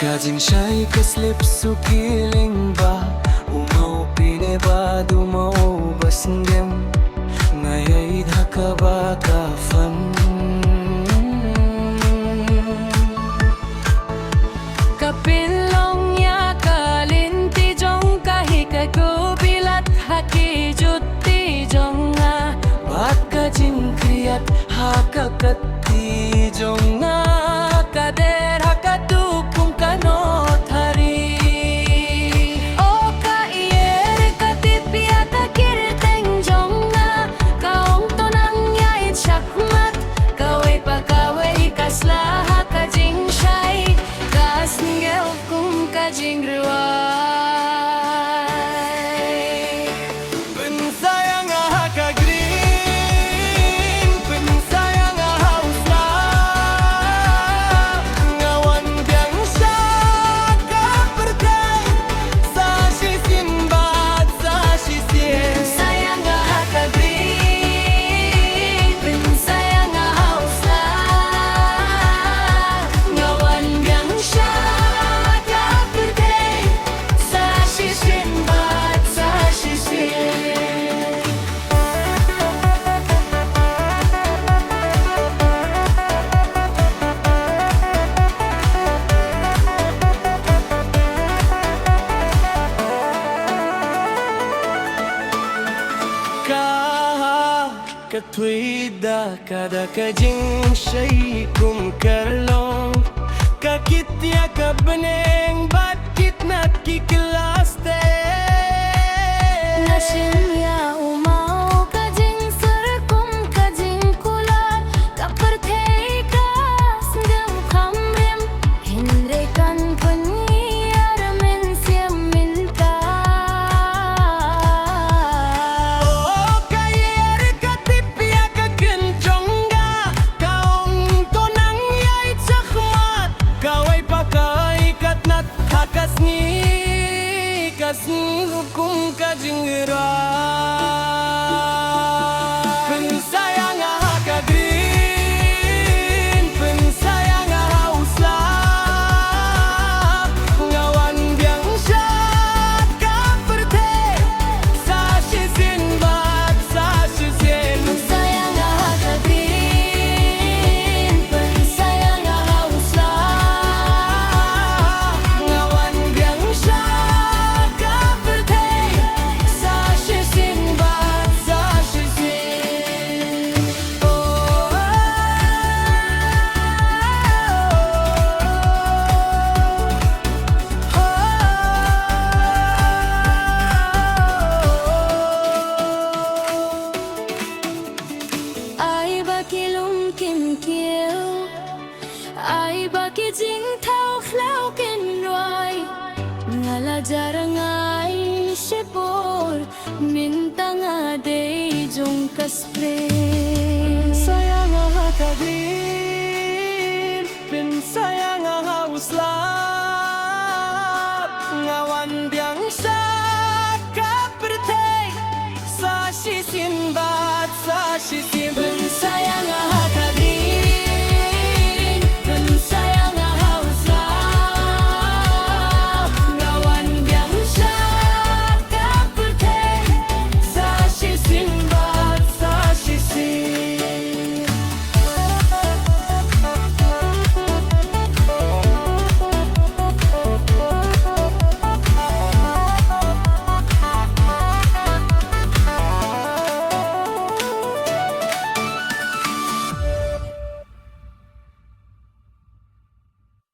Kajing siya'y kaslip sukiling ba Umaw pineba dumao basngem Ngaya'y dhaka kafan Kapilong ya kalinti jong kahika ko bilat haki jutti jonga Baka jing kriyat hakakati jonga kader hakadukum kanot hari o kaier katipia kakirteng jonga kaong tonang yait syakmat kaway pakaway kaslaha kajing syai kasnggel kum kajing ruway Pensayang haka green Pensayang hausla Ngawan biang syaka perday Sa sisimbat sa sisien sayang haka green pensayang hausla ngawan biang syaka perday sa sisimbat sa sisien Katwida kada kajing syai kum karlong Kakitya kabeneng batit nat kikilaste Nasimya umau kajing serkum kajing kulat kapertei kas ngam kamrim hindrekan penyiar men siam minta Oh kayer katipya kakencongga Kaong tonang yay cakmat Kaway pakai katnat hakasni Kasni hukum kajingra Pensayang haka green Pensayang hausla Ngawan biang syaka perteh Sa sisin bat sa sisin sayang hakatin pensayang hausla Ngawan biang syaka perteh Sa sisin bat sa sisin ai ba kilum kim kiêu ai ba ki jing thao khlau ken roi ngala jarang ai shepor mintanga dei jong kaspre Sayang haka green Pensayang hausla Ngawan biang syaka perteh Sa sisin bat sa sisin sayang